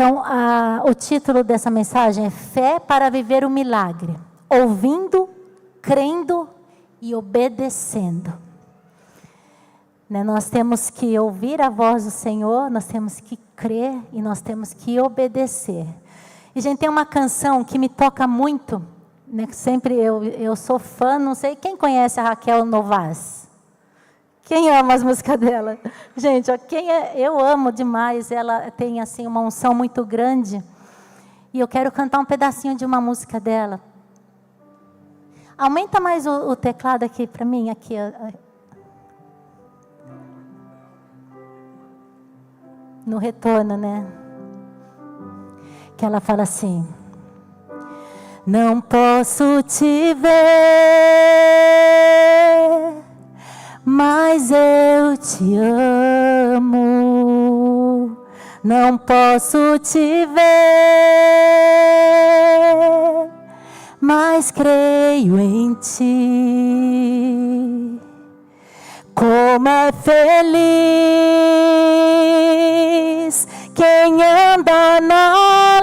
Então, o título dessa mensagem é Fé para viver o milagre. Ouvindo, crendo e obedecendo. Né? Nós temos que ouvir a voz do Senhor, nós temos que crer e nós temos que obedecer. E, gente, tem uma canção que me toca muito, né? Sempre eu sou fã, não sei, quem conhece a Raquel Novas? Quem ama as músicas dela? Gente, ó, eu amo demais, ela tem assim uma unção muito grande. E eu quero cantar um pedacinho de uma música dela. Aumenta mais o teclado aqui para mim, aqui. No retorno, né? Que ela fala assim: não posso te ver, mas eu te amo. Não posso te ver, mas creio em ti. Como é feliz quem anda na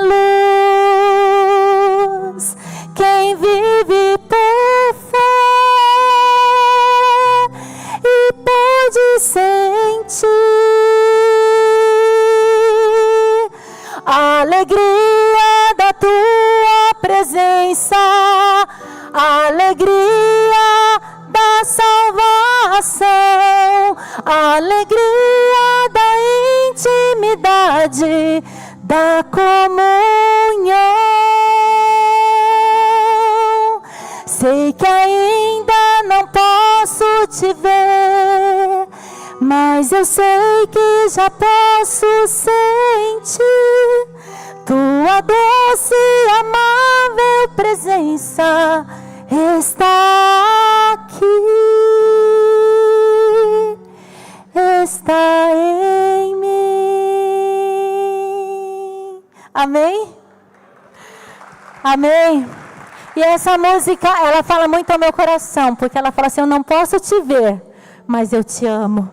luz, quem vive por fé e pode sentir a alegria da tua presença, a alegria da salvação, a alegria da intimidade, da comunhão. Sei que ainda não posso te ver, mas eu sei que já posso sentir tua doce e amável presença está aqui, está em mim. Amém? Amém? E essa música, ela fala muito ao meu coração, porque ela fala assim: eu não posso te ver, mas eu te amo.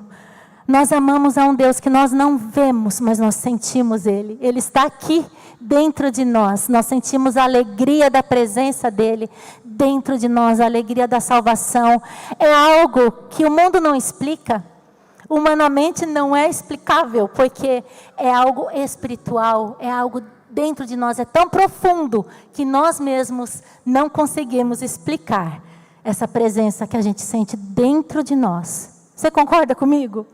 Nós amamos a um Deus que nós não vemos, mas nós sentimos Ele. Ele está aqui dentro de nós. Nós sentimos a alegria da presença dEle dentro de nós, a alegria da salvação. É algo que o mundo não explica. Humanamente não é explicável, porque é algo espiritual, é algo dentro de nós, é tão profundo que nós mesmos não conseguimos explicar essa presença que a gente sente dentro de nós. Você concorda comigo?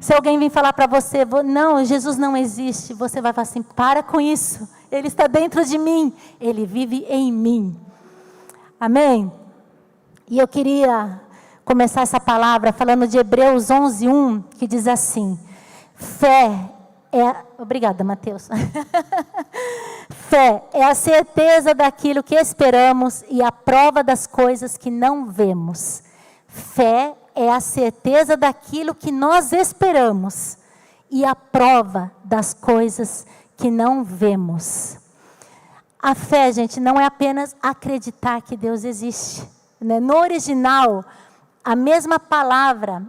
Se alguém vir falar para você, não, Jesus não existe, você vai falar assim: para com isso, Ele está dentro de mim, Ele vive em mim. Amém? E eu queria começar essa palavra falando de Hebreus 11:1, que diz assim: fé é... Obrigada, Mateus. Fé é a certeza daquilo que esperamos e a prova das coisas que não vemos. Fé é a certeza daquilo que nós esperamos e a prova das coisas que não vemos. A fé, gente, não é apenas acreditar que Deus existe, né? No original, a mesma palavra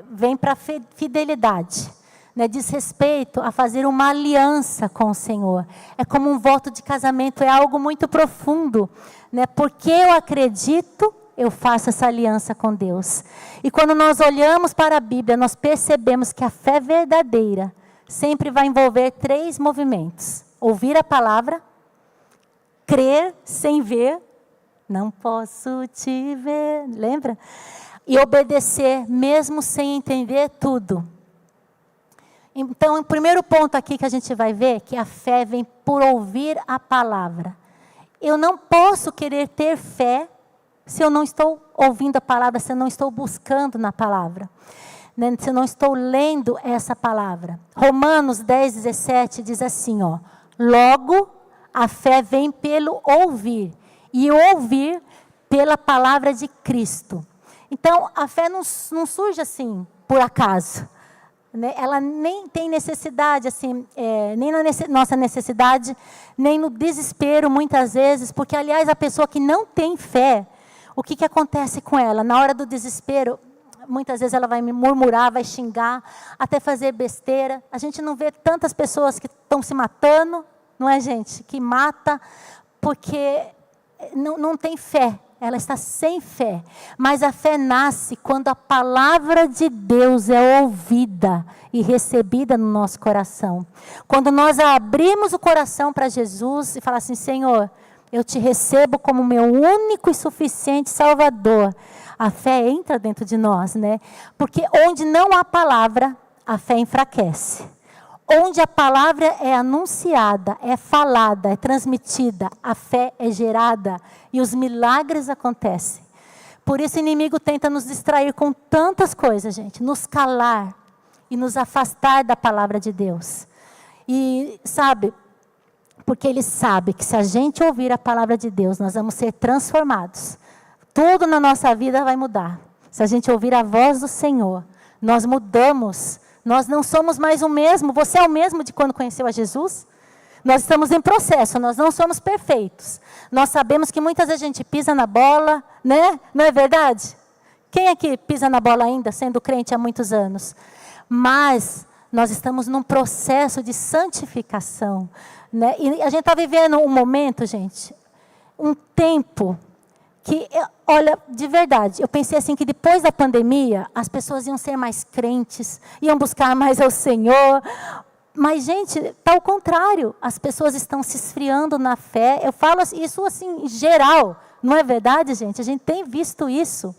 vem para fidelidade, né? Diz respeito a fazer uma aliança com o Senhor. É como um voto de casamento, é algo muito profundo, né? Porque eu acredito, eu faço essa aliança com Deus. E quando nós olhamos para a Bíblia, nós percebemos que a fé verdadeira sempre vai envolver 3 movimentos: ouvir a palavra, crer sem ver, não posso te ver, lembra? E obedecer mesmo sem entender tudo. Então, o primeiro ponto aqui que a gente vai ver é que a fé vem por ouvir a palavra. Eu não posso querer ter fé se eu não estou ouvindo a palavra, se eu não estou buscando na palavra, né? Se eu não estou lendo essa palavra. Romanos 10:17 diz assim, ó: logo a fé vem pelo ouvir, e ouvir pela palavra de Cristo. Então a fé não surge assim por acaso, né? Ela nem tem necessidade assim, nem na nossa necessidade, nem no desespero muitas vezes, porque aliás a pessoa que não tem fé, o que acontece com ela? Na hora do desespero, muitas vezes ela vai me murmurar, vai xingar, até fazer besteira. A gente não vê tantas pessoas que estão se matando, não é, gente? Que mata porque não tem fé. Ela está sem fé. Mas a fé nasce quando a palavra de Deus é ouvida e recebida no nosso coração. Quando nós abrimos o coração para Jesus e falamos assim, Senhor, eu te recebo como meu único e suficiente Salvador. A fé entra dentro de nós, né? Porque onde não há palavra, a fé enfraquece. Onde a palavra é anunciada, é falada, é transmitida, a fé é gerada e os milagres acontecem. Por isso o inimigo tenta nos distrair com tantas coisas, gente. Nos calar e nos afastar da palavra de Deus. E sabe, porque ele sabe que se a gente ouvir a palavra de Deus, nós vamos ser transformados. Tudo na nossa vida vai mudar. Se a gente ouvir a voz do Senhor, nós mudamos. Nós não somos mais o mesmo. Você é o mesmo de quando conheceu a Jesus? Nós estamos em processo, nós não somos perfeitos. Nós sabemos que muitas vezes a gente pisa na bola, né? Não é verdade? Quem aqui pisa na bola ainda, sendo crente há muitos anos? Mas nós estamos num processo de santificação, né? E a gente está vivendo um momento, gente, um tempo que, olha, de verdade, eu pensei assim que depois da pandemia, as pessoas iam ser mais crentes, iam buscar mais ao Senhor. Mas, gente, está ao contrário. As pessoas estão se esfriando na fé. Eu falo isso assim, em geral. Não é verdade, gente? A gente tem visto isso.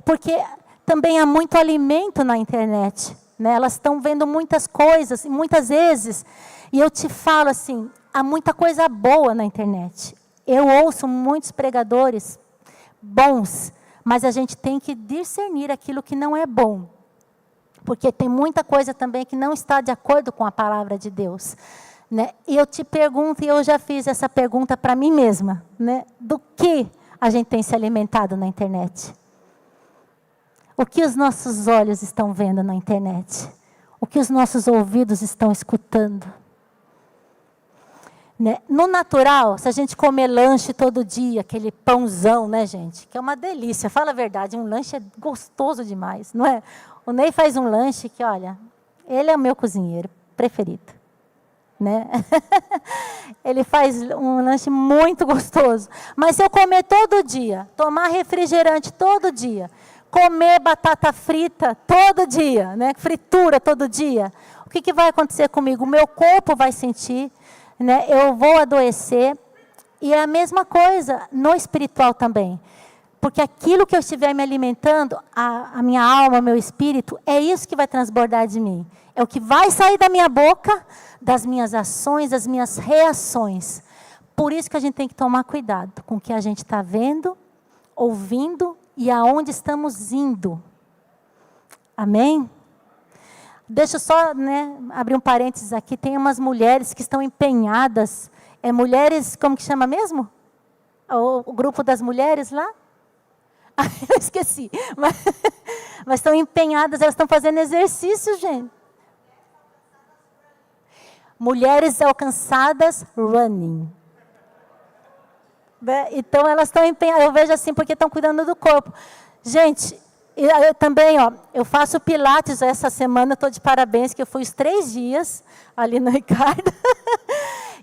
Porque também há muito alimento na internet, né? Elas estão vendo muitas coisas, e muitas vezes. E eu te falo assim, há muita coisa boa na internet. Eu ouço muitos pregadores bons, mas a gente tem que discernir aquilo que não é bom. Porque tem muita coisa também que não está de acordo com a palavra de Deus, né? E eu te pergunto, e eu já fiz essa pergunta para mim mesma, né? Do que a gente tem se alimentado na internet? O que os nossos olhos estão vendo na internet? O que os nossos ouvidos estão escutando? Né? No natural, se a gente comer lanche todo dia, aquele pãozão, né, gente? Que é uma delícia, fala a verdade, um lanche é gostoso demais, não é? O Ney faz um lanche que, olha, ele é o meu cozinheiro preferido, né? Ele faz um lanche muito gostoso. Mas se eu comer todo dia, tomar refrigerante todo dia, comer batata frita todo dia, né? Fritura todo dia, o que vai acontecer comigo? O meu corpo vai sentir, né? Eu vou adoecer. E é a mesma coisa no espiritual também. Porque aquilo que eu estiver me alimentando, a minha alma, meu espírito, é isso que vai transbordar de mim. É o que vai sair da minha boca, das minhas ações, das minhas reações. Por isso que a gente tem que tomar cuidado com o que a gente está vendo, ouvindo e aonde estamos indo. Amém? Deixa eu só, né, abrir um parênteses aqui. Tem umas mulheres que estão empenhadas. Mulheres, como que chama mesmo? O grupo das mulheres lá? Eu esqueci. Mas estão empenhadas, elas estão fazendo exercício, gente. Mulheres alcançadas running. Então elas estão empenhadas, eu vejo assim, porque estão cuidando do corpo. Gente, eu também, eu faço pilates essa semana, estou de parabéns, que eu fui os 3 dias ali no Ricardo.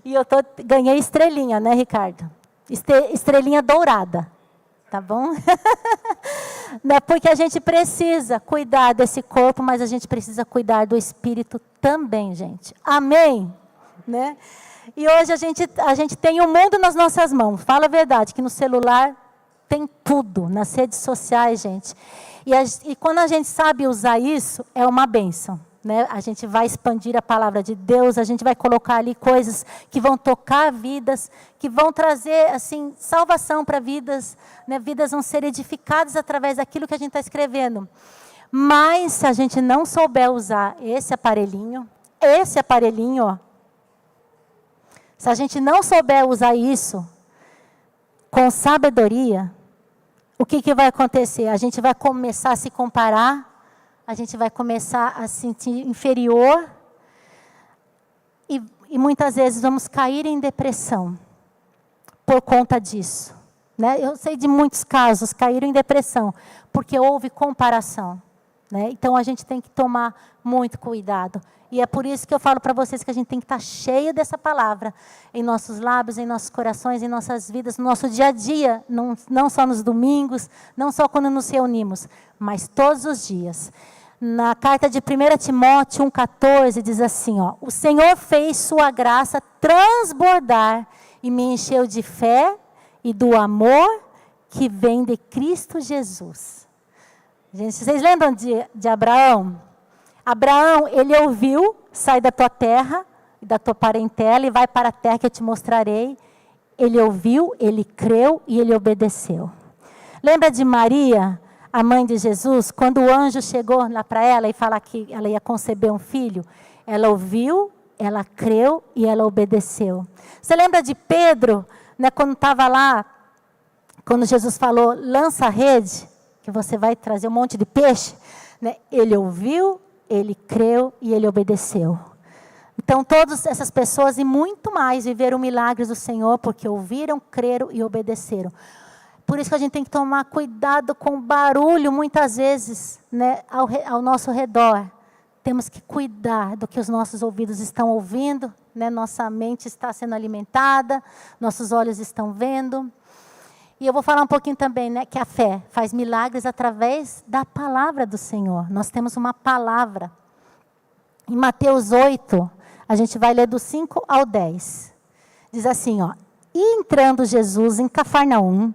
E eu ganhei estrelinha, né, Ricardo? Estrelinha dourada. Tá bom? Porque a gente precisa cuidar desse corpo, mas a gente precisa cuidar do espírito também, gente. Amém? Né? E hoje a gente tem o mundo nas nossas mãos. Fala a verdade, que no celular tem tudo, nas redes sociais, gente. E quando a gente sabe usar isso, é uma bênção. Né? A gente vai expandir a palavra de Deus, a gente vai colocar ali coisas que vão tocar vidas, que vão trazer assim, salvação para vidas, né? Vidas vão ser edificadas através daquilo que a gente está escrevendo. Mas se a gente não souber usar esse aparelhinho, ó, se a gente não souber usar isso com sabedoria, o que vai acontecer? A gente vai começar a se comparar, a gente vai começar a se sentir inferior e muitas vezes vamos cair em depressão por conta disso. né? Eu sei de muitos casos, caíram em depressão, porque houve comparação, né? Então, a gente tem que tomar muito cuidado. E é por isso que eu falo para vocês que a gente tem que estar cheio dessa palavra em nossos lábios, em nossos corações, em nossas vidas, no nosso dia a dia, não só nos domingos, não só quando nos reunimos, mas todos os dias. Na carta de 1 Timóteo 1,14 diz assim, ó, o Senhor fez sua graça transbordar e me encheu de fé e do amor que vem de Cristo Jesus. Gente, vocês lembram de Abraão? Abraão, ele ouviu, sai da tua terra, da tua parentela e vai para a terra que eu te mostrarei. Ele ouviu, ele creu e ele obedeceu. Lembra de Maria, a mãe de Jesus, quando o anjo chegou lá para ela e fala que ela ia conceber um filho? Ela ouviu, ela creu e ela obedeceu. Você lembra de Pedro, né, quando estava lá, quando Jesus falou, lança a rede, que você vai trazer um monte de peixe, né? Ele ouviu, ele creu e ele obedeceu. Então, todas essas pessoas e muito mais viveram milagres do Senhor, porque ouviram, creram e obedeceram. Por isso que a gente tem que tomar cuidado com o barulho, muitas vezes, né, ao nosso redor. Temos que cuidar do que os nossos ouvidos estão ouvindo, né? Nossa mente está sendo alimentada, nossos olhos estão vendo. E eu vou falar um pouquinho também, né, que a fé faz milagres através da palavra do Senhor. Nós temos uma palavra. Em Mateus 8, a gente vai ler do 5 ao 10. Diz assim, ó, e entrando Jesus em Cafarnaum,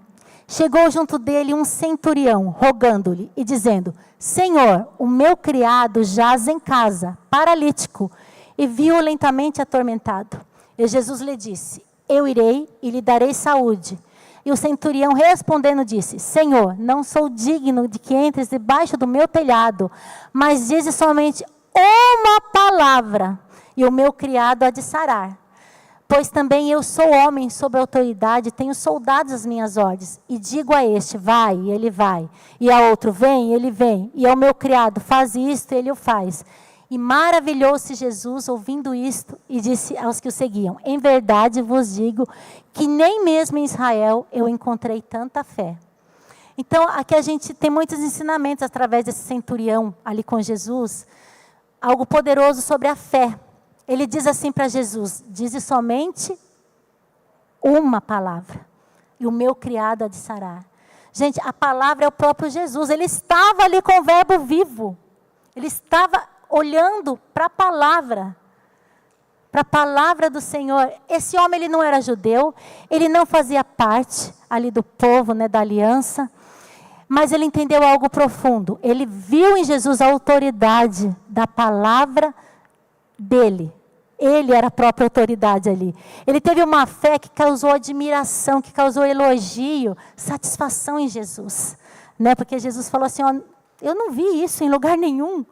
chegou junto dele um centurião, rogando-lhe e dizendo, Senhor, o meu criado jaz em casa, paralítico, e violentamente atormentado. E Jesus lhe disse, eu irei e lhe darei saúde. E o centurião respondendo disse, Senhor, não sou digno de que entres debaixo do meu telhado, mas dize somente uma palavra, e o meu criado há de sarar. Pois também eu sou homem sob autoridade, tenho soldados às minhas ordens, e digo a este, vai, e ele vai, e a outro, vem, e ele vem, e ao meu criado, faz isto, e ele o faz. E maravilhou-se Jesus ouvindo isto e disse aos que o seguiam, em verdade vos digo que nem mesmo em Israel eu encontrei tanta fé. Então, aqui a gente tem muitos ensinamentos através desse centurião ali com Jesus, algo poderoso sobre a fé. Ele diz assim para Jesus, dize somente uma palavra, e o meu criado há de sarar. Gente, a palavra é o próprio Jesus, ele estava ali com o verbo vivo, ele estava olhando para a palavra do Senhor. Esse homem, ele não era judeu, ele não fazia parte ali do povo, né, da aliança, mas ele entendeu algo profundo. Ele viu em Jesus a autoridade da palavra dele. Ele era a própria autoridade ali. Ele teve uma fé que causou admiração, que causou elogio, satisfação em Jesus, né? Porque Jesus falou assim, ó, eu não vi isso em lugar nenhum.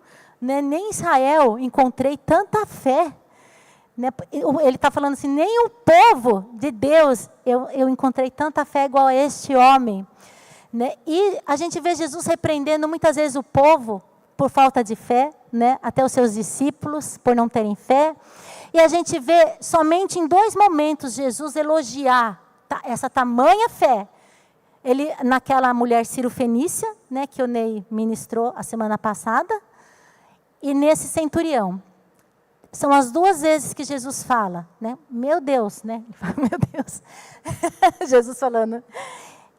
Nem em Israel encontrei tanta fé. Ele está falando assim, nem o povo de Deus eu encontrei tanta fé igual a este homem. E a gente vê Jesus repreendendo muitas vezes o povo por falta de fé, né? Até os seus discípulos por não terem fé. E a gente vê somente em 2 momentos Jesus elogiar essa tamanha fé. Ele, naquela mulher cirofenícia, né, que o Ney ministrou a semana passada, e nesse centurião. São as 2 vezes que Jesus fala, né? Meu Deus, né? Meu Deus. Jesus falando,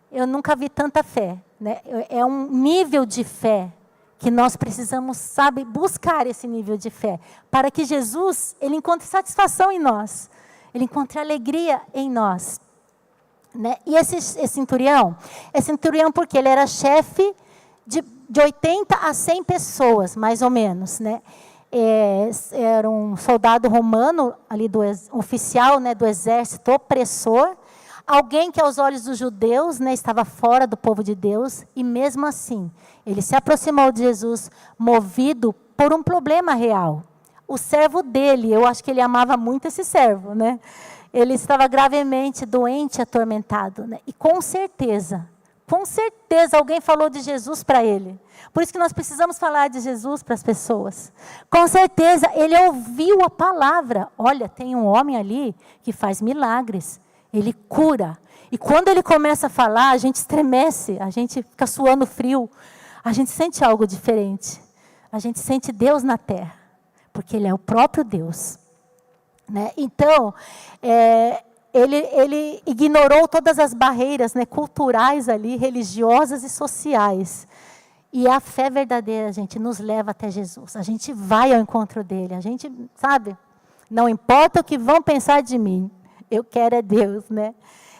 eu nunca vi tanta fé, né? É um nível de fé que nós precisamos, sabe, buscar esse nível de fé, para que Jesus, ele encontre satisfação em nós, ele encontre alegria em nós, né? E esse centurião, é centurião porque ele era chefe de 80 a 100 pessoas, mais ou menos, né? Era um soldado romano, ali oficial, né, do exército opressor, alguém que aos olhos dos judeus, né, estava fora do povo de Deus, e mesmo assim, ele se aproximou de Jesus, movido por um problema real. O servo dele, eu acho que ele amava muito esse servo, né? Ele estava gravemente doente, atormentado, né? E com certeza alguém falou de Jesus para ele. Por isso que nós precisamos falar de Jesus para as pessoas. Com certeza ele ouviu a palavra. Olha, tem um homem ali que faz milagres. Ele cura. E quando ele começa a falar, a gente estremece, a gente fica suando frio, a gente sente algo diferente. A gente sente Deus na terra, porque Ele é o próprio Deus. Né? Então, ele ignorou todas as barreiras, né, culturais ali, religiosas e sociais. E a fé verdadeira, gente, nos leva até Jesus. A gente vai ao encontro dele. A gente, sabe, não importa o que vão pensar de mim, eu quero é Deus, né?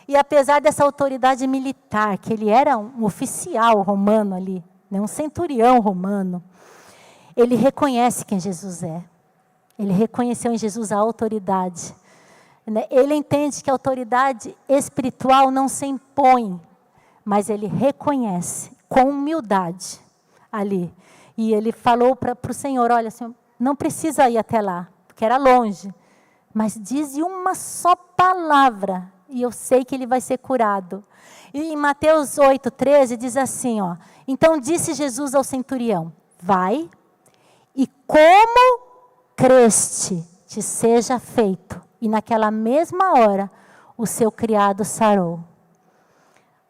E apesar dessa autoridade militar, que ele era um oficial romano ali, né, um centurião romano, ele reconhece quem Jesus é. Ele reconheceu em Jesus a autoridade. Né? Ele entende que a autoridade espiritual não se impõe, mas ele reconhece com humildade ali. E ele falou para o Senhor, olha, Senhor, não precisa ir até lá, porque era longe, mas diz uma só palavra, e eu sei que ele vai ser curado. E em Mateus 8:13 diz assim, ó, então disse Jesus ao centurião, vai, e como creste, te seja feito. E naquela mesma hora, o seu criado sarou.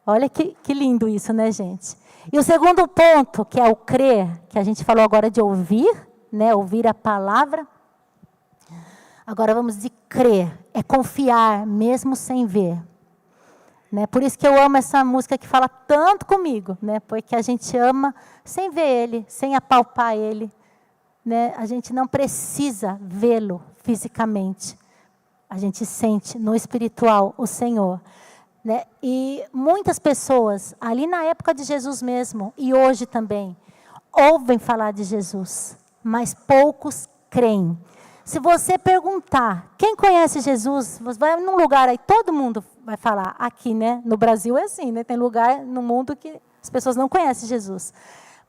Olha que lindo isso, né, gente? E o segundo ponto, que é o crer, que a gente falou agora de ouvir, né, ouvir a palavra. Agora vamos de crer, é confiar mesmo sem ver. Né? Por isso que eu amo essa música que fala tanto comigo, né? Porque a gente ama sem ver Ele, sem apalpar Ele. Né? A gente não precisa vê-lo fisicamente. A gente sente no espiritual o Senhor. Né? E muitas pessoas, ali na época de Jesus mesmo, e hoje também, ouvem falar de Jesus, mas poucos creem. Se você perguntar, quem conhece Jesus, você vai num lugar aí, todo mundo vai falar. Aqui, né? No Brasil é assim, né? Tem lugar no mundo que as pessoas não conhecem Jesus.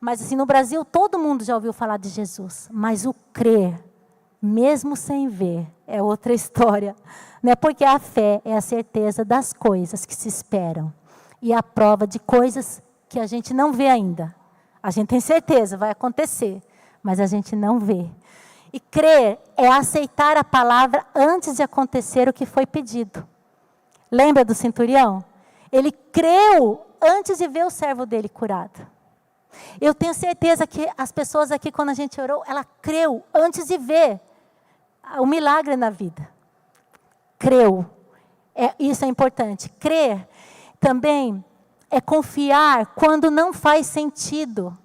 Mas assim, no Brasil, todo mundo já ouviu falar de Jesus. Mas o crer, mesmo sem ver, é outra história. Né? Porque a fé é a certeza das coisas que se esperam. E a prova de coisas que a gente não vê ainda. A gente tem certeza, vai acontecer. Mas a gente não vê. E crer é aceitar a palavra antes de acontecer o que foi pedido. Lembra do centurião? Ele creu antes de ver o servo dele curado. Eu tenho certeza que as pessoas aqui, quando a gente orou, ela creu antes de ver o milagre na vida. Creu. Isso é importante. Crer também é confiar quando não faz sentido.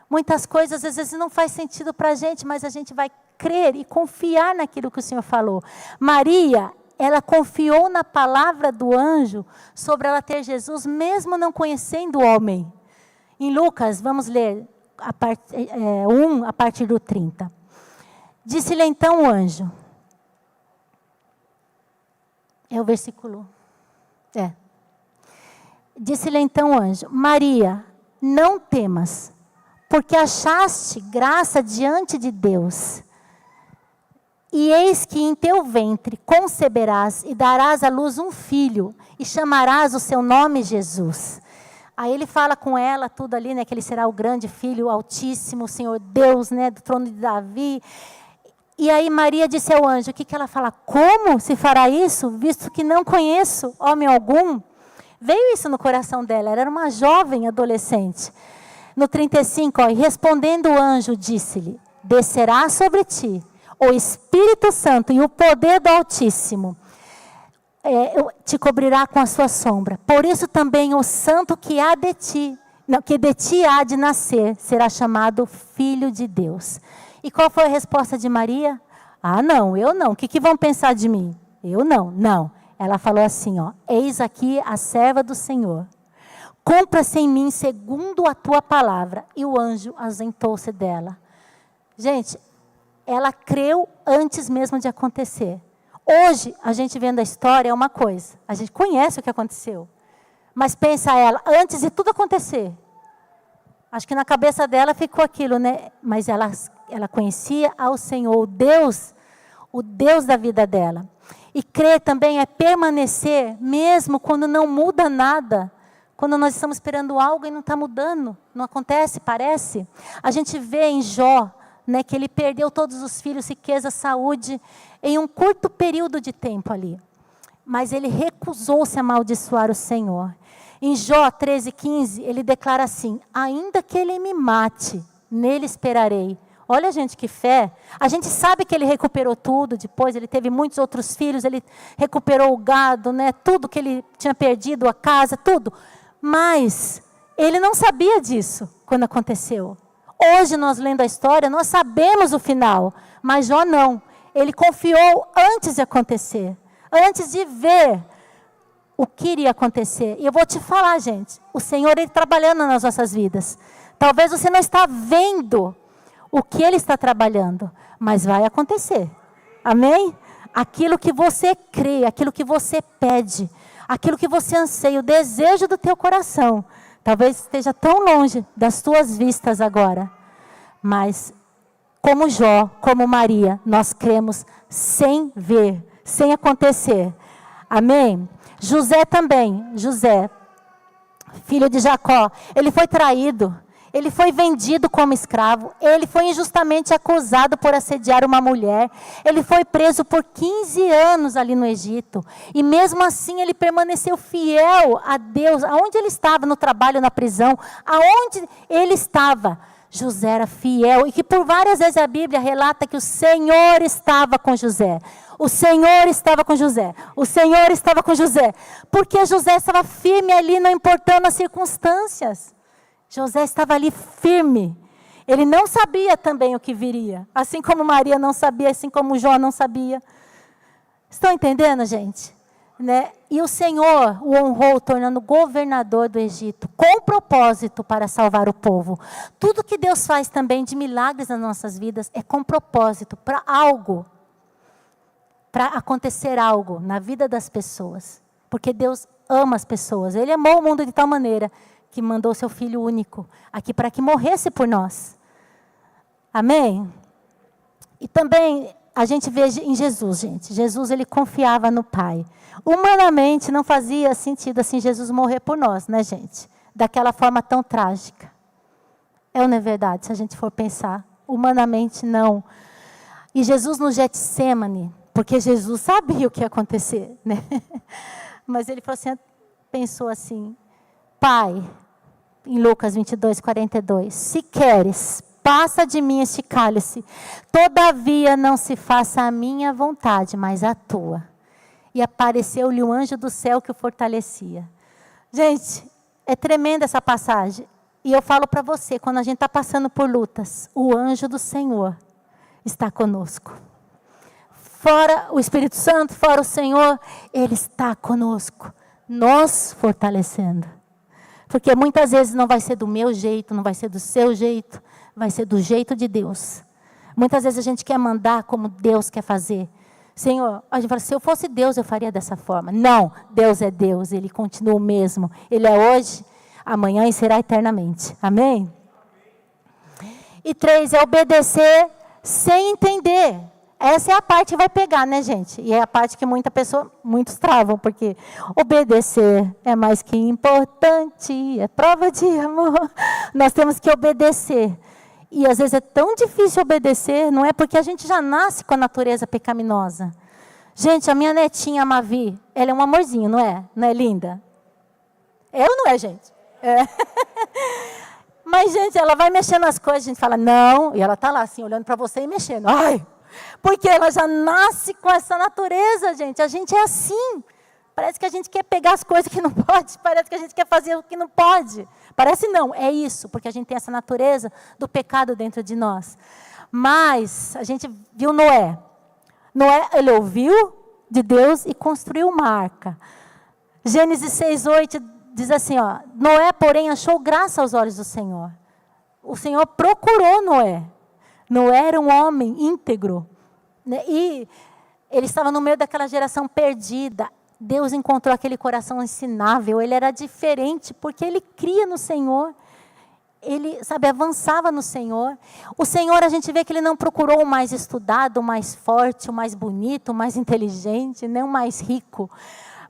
Muitas coisas, às vezes, não faz sentido para a gente, mas a gente vai crer e confiar naquilo que o Senhor falou. Maria, ela confiou na palavra do anjo sobre ela ter Jesus, mesmo não conhecendo o homem. Em Lucas, vamos ler 1, a partir do 30. Disse-lhe então o anjo. É o versículo. Disse-lhe então o anjo, Maria, não temas, porque achaste graça diante de Deus. E eis que em teu ventre conceberás e darás à luz um filho, e chamarás o seu nome Jesus. Aí ele fala com ela tudo ali, né, que ele será o grande filho, o altíssimo, o Senhor Deus, né, do trono de Davi. E aí Maria disse ao anjo, o que ela fala? Como se fará isso, visto que não conheço homem algum? Veio isso no coração dela, ela era uma jovem adolescente. No 35, e respondendo o anjo, disse-lhe, descerá sobre ti o Espírito Santo e o poder do Altíssimo te cobrirá com a sua sombra. Por isso também o santo que de ti há de nascer, será chamado Filho de Deus. E qual foi a resposta de Maria? Ah, não, eu não. O que vão pensar de mim? Eu não, não. Ela falou assim, ó, eis aqui a serva do Senhor. Cumpra-se em mim segundo a tua palavra. E o anjo ausentou-se dela. Gente, ela creu antes mesmo de acontecer. Hoje, a gente vendo a história é uma coisa. A gente conhece o que aconteceu. Mas pensa ela, antes de tudo acontecer. Acho que na cabeça dela ficou aquilo, né? Mas ela conhecia ao Senhor, o Deus da vida dela. E crer também é permanecer, mesmo quando não muda nada. Quando nós estamos esperando algo e não está mudando. Não acontece, parece. A gente vê em Jó, né, que ele perdeu todos os filhos, riqueza, saúde, em um curto período de tempo ali. mas ele recusou-se a amaldiçoar o Senhor. Em Jó 13:15, ele declara assim: ainda que ele me mate, nele esperarei. Olha, gente, que fé. A gente sabe que ele recuperou tudo depois, ele teve muitos outros filhos, ele recuperou o gado, né, tudo que ele tinha perdido, a casa, tudo. Mas ele não sabia disso quando aconteceu. Hoje, nós lendo a história, nós sabemos o final, mas Jó não. Ele confiou antes de acontecer, antes de ver o que iria acontecer. E eu vou te falar, gente, o Senhor, Ele trabalhando nas nossas vidas. Talvez você não está vendo o que Ele está trabalhando, mas vai acontecer. Amém? Aquilo que você crê, aquilo que você pede, aquilo que você anseia, o desejo do teu coração, talvez esteja tão longe das tuas vistas agora, mas como Jó, como Maria, nós cremos sem ver, sem acontecer. Amém? José também, José, filho de Jacó, ele foi traído, ele foi vendido como escravo, ele foi injustamente acusado por assediar uma mulher, ele foi preso por 15 anos ali no Egito, e mesmo assim ele permaneceu fiel a Deus, aonde ele estava, no trabalho, na prisão, aonde ele estava, José era fiel, e que por várias vezes a Bíblia relata que o Senhor estava com José. O Senhor estava com José. O Senhor estava com José. Porque José estava firme ali, não importando as circunstâncias. José estava ali firme. Ele não sabia também o que viria. Assim como Maria não sabia, assim como Jó não sabia. Estão entendendo, gente? Né? E o Senhor o honrou, tornando governador do Egito, com propósito para salvar o povo. Tudo que Deus faz também de milagres nas nossas vidas é com propósito, para algo. Para acontecer algo na vida das pessoas. Porque Deus ama as pessoas. Ele amou o mundo de tal maneira que mandou seu Filho único aqui para que morresse por nós. Amém? E também a gente vê em Jesus, gente. Jesus, ele confiava no Pai. Humanamente não fazia sentido assim Jesus morrer por nós, né, gente? Daquela forma tão trágica. É ou não é verdade, se a gente for pensar? Humanamente não. E Jesus no Getsêmani, porque Jesus sabia o que ia acontecer, né? Mas ele falou assim, pensou assim, Pai, em Lucas 22:42, se queres, passa de mim este cálice, todavia não se faça a minha vontade, mas a tua. E apareceu-lhe um anjo do céu que o fortalecia. Gente, é tremenda essa passagem. E eu falo para você, quando a gente está passando por lutas, o anjo do Senhor está conosco. Fora o Espírito Santo, fora o Senhor, Ele está conosco, nos fortalecendo. Porque muitas vezes não vai ser do meu jeito, não vai ser do seu jeito, vai ser do jeito de Deus. Muitas vezes a gente quer mandar como Deus quer fazer. Senhor, a gente fala, se eu fosse Deus, eu faria dessa forma. Não, Deus é Deus, Ele continua o mesmo. Ele é hoje, amanhã e será eternamente. Amém? E 3, é obedecer sem entender. Essa é a parte que vai pegar, né, gente? E é a parte que muitos travam, porque obedecer é mais que importante, é prova de amor. Nós temos que obedecer. E às vezes é tão difícil obedecer, não é porque a gente já nasce com a natureza pecaminosa. Gente, a minha netinha, a Mavi, ela é um amorzinho, não é? Não é linda? É ou não é, gente? É. Mas, gente, ela vai mexendo nas coisas, a gente fala, não, e ela está lá assim, olhando para você e mexendo. Ai, porque ela já nasce com essa natureza, gente. A gente é assim. Parece que a gente quer pegar as coisas que não pode, parece que a gente quer fazer o que não pode. Parece não, é isso, porque a gente tem essa natureza do pecado dentro de nós. Mas a gente viu Noé. Noé, ele ouviu de Deus e construiu uma arca. Gênesis 6:8 diz assim, ó, Noé, porém, achou graça aos olhos do Senhor. O Senhor procurou Noé. Noé era um homem íntegro, né? E ele estava no meio daquela geração perdida. Deus encontrou aquele coração ensinável, ele era diferente, porque ele cria no Senhor, ele, avançava no Senhor. O Senhor, a gente vê que ele não procurou o mais estudado, o mais forte, o mais bonito, o mais inteligente, nem o mais rico,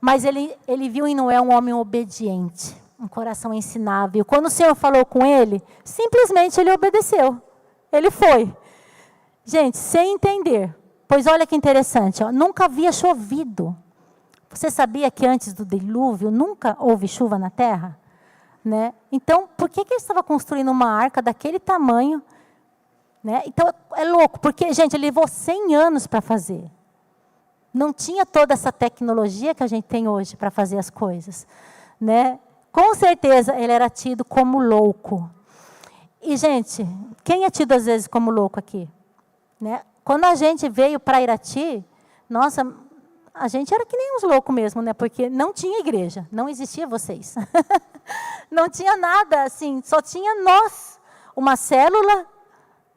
mas ele viu em Noé um homem obediente, um coração ensinável. Quando o Senhor falou com ele, simplesmente ele obedeceu, ele foi. Gente, sem entender, pois olha que interessante, ó, nunca havia chovido Você sabia que antes do dilúvio nunca houve chuva na terra? Né? Então, por que ele estava construindo uma arca daquele tamanho? Né? Então, é louco, porque, gente, ele levou 100 anos para fazer. Não tinha toda essa tecnologia que a gente tem hoje para fazer as coisas. Né? Com certeza, ele era tido como louco. E, gente, quem é tido às vezes como louco aqui? Né? Quando a gente veio para Irati, nossa, a gente era que nem uns loucos mesmo, né? Porque não tinha igreja, não existia vocês. Não tinha nada, assim, só tinha nós. Uma célula,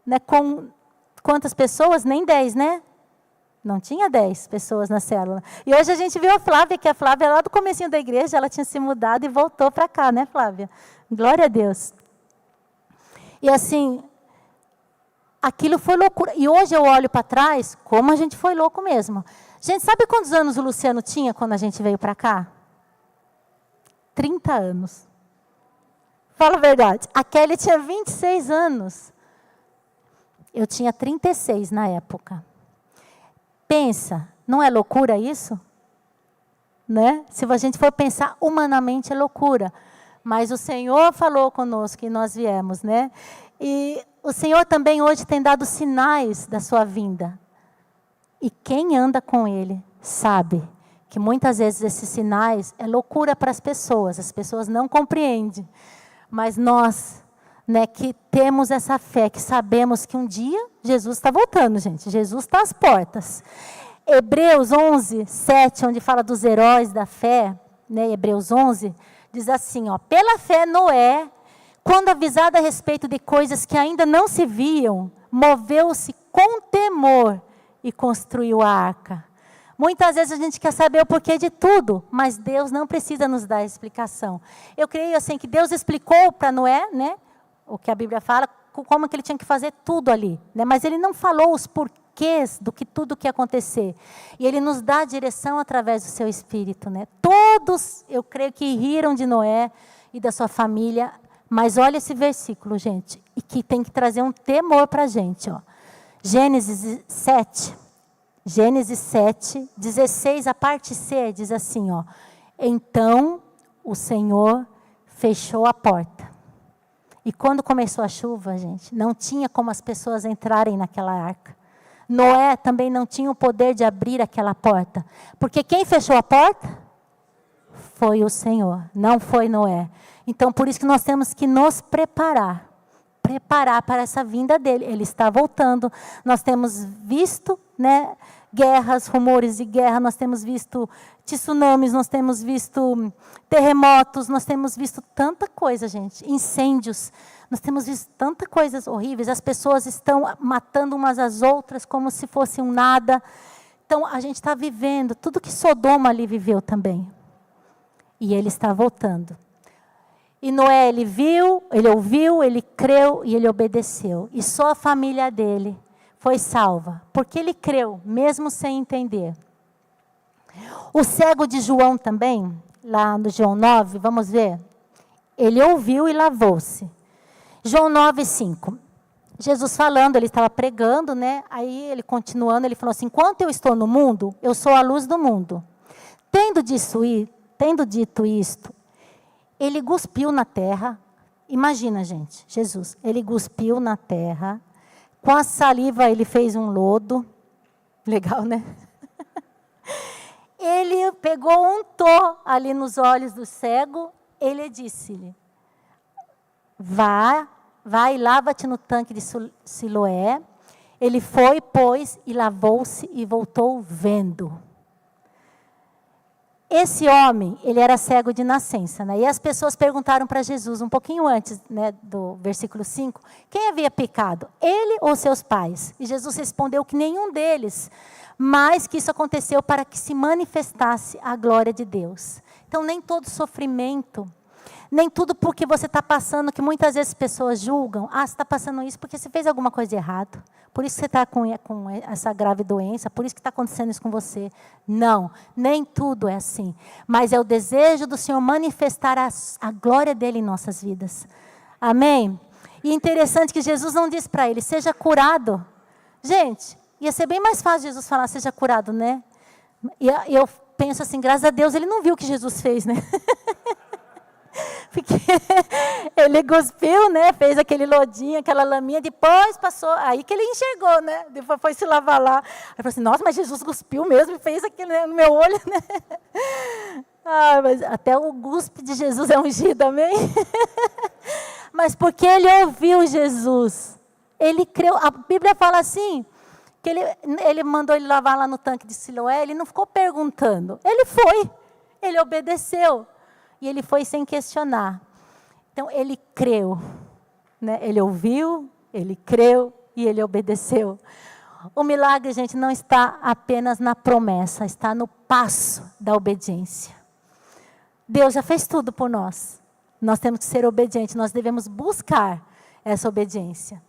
né, com quantas pessoas? Nem 10, né? Não tinha 10 pessoas na célula. E hoje a gente viu a Flávia, que a Flávia lá do comecinho da igreja, ela tinha se mudado e voltou para cá, né, Flávia? Glória a Deus. E assim, aquilo foi loucura. E hoje eu olho para trás, como a gente foi louco mesmo. Gente, sabe quantos anos o Luciano tinha quando a gente veio para cá? 30 anos. Fala a verdade. A Kelly tinha 26 anos. Eu tinha 36 na época. Pensa, não é loucura isso? Né? Se a gente for pensar humanamente, é loucura. Mas o Senhor falou conosco e nós viemos, né? E o Senhor também hoje tem dado sinais da sua vinda. E quem anda com Ele sabe que muitas vezes esses sinais é loucura para as pessoas não compreendem. Mas nós, né, que temos essa fé, que sabemos que um dia Jesus está voltando, gente. Jesus está às portas. Hebreus 11, 7, onde fala dos heróis da fé, né, Hebreus 11, diz assim, ó, pela fé Noé, quando avisado a respeito de coisas que ainda não se viam, moveu-se com temor e construiu a arca. Muitas vezes a gente quer saber o porquê de tudo, mas Deus não precisa nos dar explicação. Eu creio assim que Deus explicou para Noé, né, o que a Bíblia fala, como que ele tinha que fazer tudo ali, né, mas ele não falou os porquês do que tudo que ia acontecer. E ele nos dá a direção através do seu Espírito, né? Todos, eu creio que riram de Noé e da sua família, mas olha esse versículo, gente, e que tem que trazer um temor para a gente, ó. Gênesis 7, 16, a parte C, diz assim, ó. Então, o Senhor fechou a porta. E quando começou a chuva, gente, não tinha como as pessoas entrarem naquela arca. Noé também não tinha o poder de abrir aquela porta. Porque quem fechou a porta? Foi o Senhor, não foi Noé. Então, por isso que nós temos que nos preparar para essa vinda dele. Ele está voltando. Nós temos visto, né, guerras, rumores de guerra, nós temos visto tsunamis, nós temos visto terremotos, nós temos visto tanta coisa, gente, incêndios, nós temos visto tanta coisas horríveis, as pessoas estão matando umas às outras como se fosse um nada. Então, a gente está vivendo tudo que Sodoma ali viveu também. E ele está voltando. E Noé, ele viu, ele ouviu, ele creu e ele obedeceu. E só a família dele foi salva, porque ele creu, mesmo sem entender. O cego de João também, lá no João 9, vamos ver. Ele ouviu e lavou-se. João 9, 5. Jesus falando, ele estava pregando, né? Aí ele continuando, ele falou assim, enquanto eu estou no mundo, eu sou a luz do mundo. Tendo dito isto, ele cuspiu na terra. Imagina, gente, Jesus, ele cuspiu na terra. Com a saliva ele fez um lodo. Legal, né? Ele pegou, untou ali nos olhos do cego. Ele disse-lhe, vai e lava-te no tanque de Siloé. Ele foi, pois, e lavou-se e voltou vendo. Esse homem, ele era cego de nascença, né? E as pessoas perguntaram para Jesus, um pouquinho antes, né, do versículo 5, quem havia pecado, ele ou seus pais? E Jesus respondeu que nenhum deles, mas que isso aconteceu para que se manifestasse a glória de Deus. Então, nem todo sofrimento, nem tudo porque você está passando, que muitas vezes pessoas julgam, você está passando isso porque você fez alguma coisa errada. Por isso que você está com essa grave doença, por isso que está acontecendo isso com você. Não, nem tudo é assim. Mas é o desejo do Senhor manifestar a glória dele em nossas vidas. Amém? E interessante que Jesus não disse para ele, seja curado. Gente, ia ser bem mais fácil Jesus falar, seja curado, né? E eu penso assim, graças a Deus ele não viu o que Jesus fez, né? Porque ele cuspiu, né? Fez aquele lodinho, aquela laminha, depois passou, aí que ele enxergou, né? Depois foi se lavar lá. Aí falou assim, nossa, mas Jesus cuspiu mesmo e fez aquilo, né, no meu olho, né? Ah, mas até o cuspe de Jesus é ungido, amém? Mas porque ele ouviu Jesus, ele creu. A Bíblia fala assim, que ele mandou ele lavar lá no tanque de Siloé, ele não ficou perguntando, ele foi, ele obedeceu. E ele foi sem questionar. Então, ele creu. Né? Ele ouviu, ele creu e ele obedeceu. O milagre, gente, não está apenas na promessa, está no passo da obediência. Deus já fez tudo por nós. Nós temos que ser obedientes, nós devemos buscar essa obediência.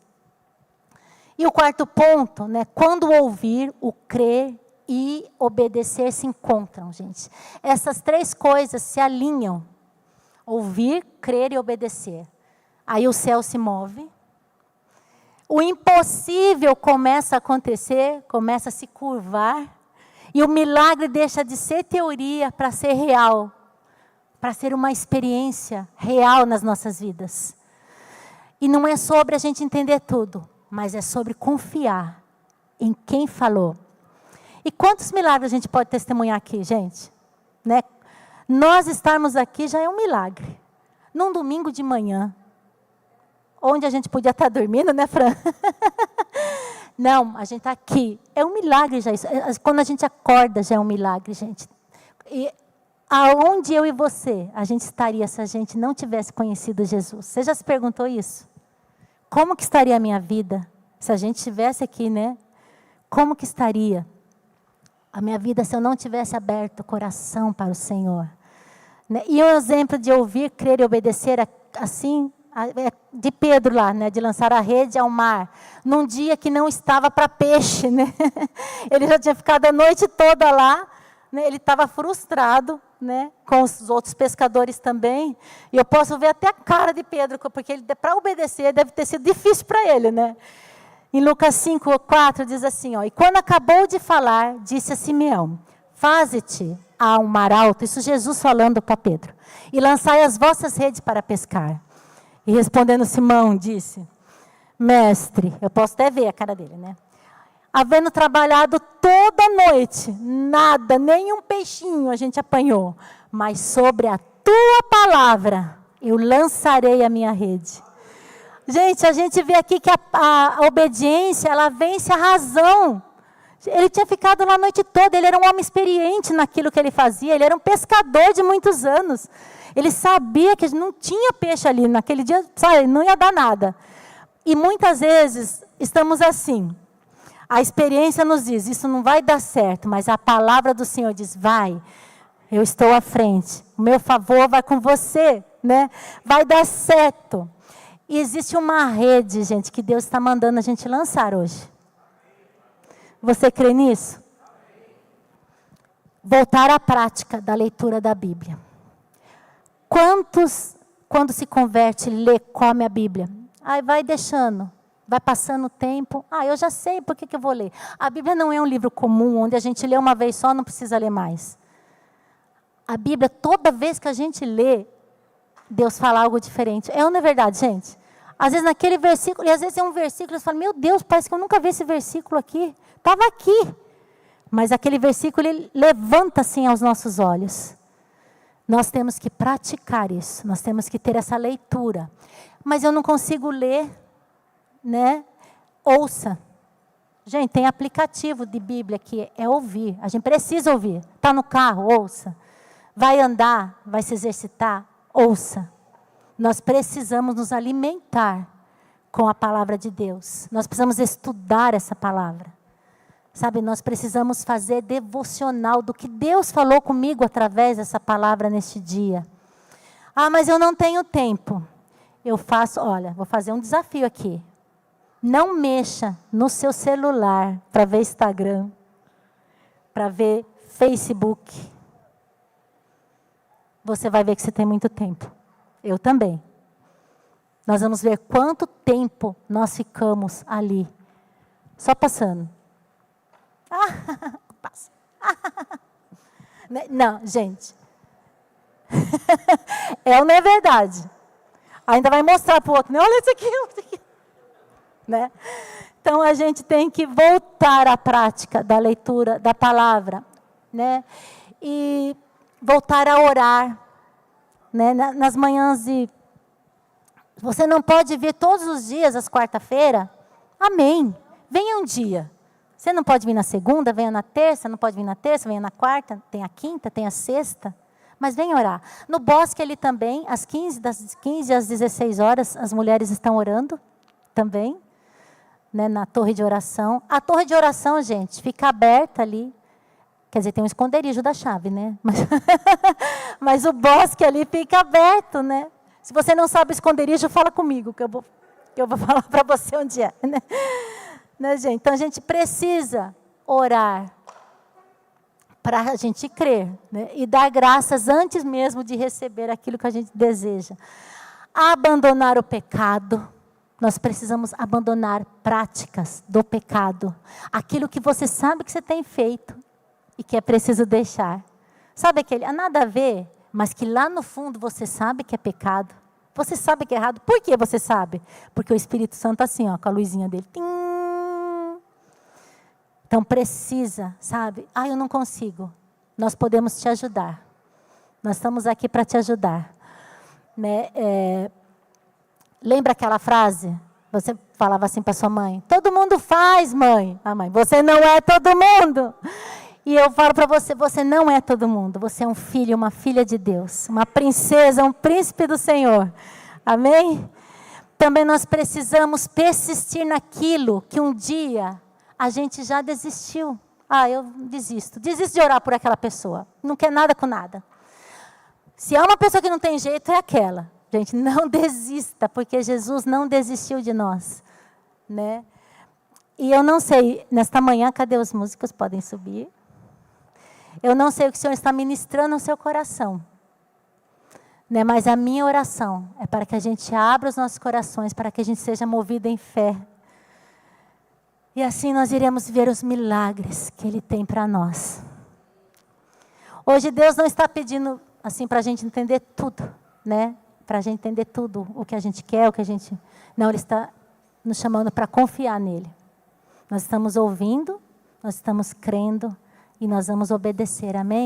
E o quarto ponto, né? Quando ouvir, o crer e obedecer se encontram, gente. Essas três coisas se alinham. Ouvir, crer e obedecer. Aí o céu se move. O impossível começa a acontecer, começa a se curvar. E o milagre deixa de ser teoria para ser real. Para ser uma experiência real nas nossas vidas. E não é sobre a gente entender tudo, mas é sobre confiar em quem falou. E quantos milagres a gente pode testemunhar aqui, gente? Né? Nós estarmos aqui já é um milagre. Num domingo de manhã, onde a gente podia estar dormindo, né, Fran? Não, a gente está aqui. É um milagre já isso. Quando a gente acorda já é um milagre, gente. E aonde eu e você, a gente estaria se a gente não tivesse conhecido Jesus? Você já se perguntou isso? Como que estaria a minha vida se a gente estivesse aqui, né? Como que estaria a minha vida se eu não tivesse aberto o coração para o Senhor? Né? E um exemplo de ouvir, crer e obedecer, assim, de Pedro lá, né? De lançar a rede ao mar, num dia que não estava para peixe, né? Ele já tinha ficado a noite toda lá, né? Ele estava frustrado, né? Com os outros pescadores também, e eu posso ver até a cara de Pedro, porque para obedecer deve ter sido difícil para ele, né? Em Lucas 5:4 diz assim, ó, e quando acabou de falar, disse a Simeão, faze-te a um mar alto, isso Jesus falando para Pedro, e lançai as vossas redes para pescar. E respondendo Simão, disse, mestre, eu posso até ver a cara dele, né? Havendo trabalhado toda a noite, nada, nem um peixinho a gente apanhou, mas sobre a tua palavra eu lançarei a minha rede. Gente, a gente vê aqui que a obediência, ela vence a razão. Ele tinha ficado lá a noite toda, ele era um homem experiente naquilo que ele fazia, ele era um pescador de muitos anos. Ele sabia que não tinha peixe ali, naquele dia, sabe, não ia dar nada. E muitas vezes estamos assim, a experiência nos diz, isso não vai dar certo, mas a palavra do Senhor diz, vai, eu estou à frente, o meu favor vai com você, né? Vai dar certo. E existe uma rede, gente, que Deus está mandando a gente lançar hoje. Você crê nisso? Voltar à prática da leitura da Bíblia. Quantos, quando se converte, lê, come a Bíblia? Aí vai deixando, vai passando o tempo. Eu já sei, por que eu vou ler? A Bíblia não é um livro comum, onde a gente lê uma vez só, não precisa ler mais. A Bíblia, toda vez que a gente lê, Deus fala algo diferente. É ou não é verdade, gente? Às vezes naquele versículo, e às vezes é um versículo, você fala, meu Deus, parece que eu nunca vi esse versículo aqui. Estava aqui. Mas aquele versículo, ele levanta assim aos nossos olhos. Nós temos que praticar isso, nós temos que ter essa leitura. Mas eu não consigo ler, né? Ouça. Gente, tem aplicativo de Bíblia que é ouvir. A gente precisa ouvir. Está no carro, ouça. Vai andar, vai se exercitar, ouça. Nós precisamos nos alimentar com a palavra de Deus. Nós precisamos estudar essa palavra. Sabe, nós precisamos fazer devocional do que Deus falou comigo através dessa palavra neste dia. Mas eu não tenho tempo. Eu faço, olha, vou fazer um desafio aqui. Não mexa no seu celular para ver Instagram, para ver Facebook. Você vai ver que você tem muito tempo. Eu também. Nós vamos ver quanto tempo nós ficamos ali. Só passando. Passa. Não, gente. É ou não é verdade? Ainda vai mostrar para o outro, né? Olha isso aqui, olha isso aqui. Né? Então, a gente tem que voltar à prática da leitura da palavra, né? E voltar a orar, né? Nas manhãs de... Você não pode vir todos os dias, às quarta-feira? Amém. Venha um dia. Você não pode vir na segunda, venha na terça, não pode vir na terça, venha na quarta, tem a quinta, tem a sexta. Mas venha orar. No bosque ali também, das 15 às 16 horas, as mulheres estão orando também. Né, na torre de oração. A torre de oração, gente, fica aberta ali. Quer dizer, tem um esconderijo da chave, né? Mas o bosque ali fica aberto, né? Se você não sabe o esconderijo, fala comigo, que eu vou falar para você onde é. Né, gente? Então, a gente precisa orar para a gente crer, né? E dar graças antes mesmo de receber aquilo que a gente deseja. Abandonar o pecado. Nós precisamos abandonar práticas do pecado. Aquilo que você sabe que você tem feito e que é preciso deixar. Sabe aquele, nada a ver, mas que lá no fundo você sabe que é pecado. Você sabe que é errado. Por que você sabe? Porque o Espírito Santo assim, ó, com a luzinha dele. Tim. Então precisa, sabe? Eu não consigo. Nós podemos te ajudar. Nós estamos aqui para te ajudar. Né? Lembra aquela frase? Você falava assim para sua mãe, todo mundo faz, mãe. Mãe, você não é todo mundo. E eu falo para você, você não é todo mundo. Você é um filho, uma filha de Deus. Uma princesa, um príncipe do Senhor. Amém? Também nós precisamos persistir naquilo que um dia a gente já desistiu. Eu desisto. Desisto de orar por aquela pessoa. Não quer nada com nada. Se há uma pessoa que não tem jeito, é aquela. Gente, não desista, porque Jesus não desistiu de nós, né? E eu não sei, nesta manhã, cadê os músicos? Podem subir. Eu não sei o que o Senhor está ministrando no seu coração, né? Mas a minha oração é para que a gente abra os nossos corações, para que a gente seja movido em fé. E assim nós iremos ver os milagres que Ele tem para nós. Hoje Deus não está pedindo assim para a gente entender tudo, né? Para a gente entender tudo, o que a gente quer, o que a gente... Não, Ele está nos chamando para confiar nele. Nós estamos ouvindo, nós estamos crendo e nós vamos obedecer, amém?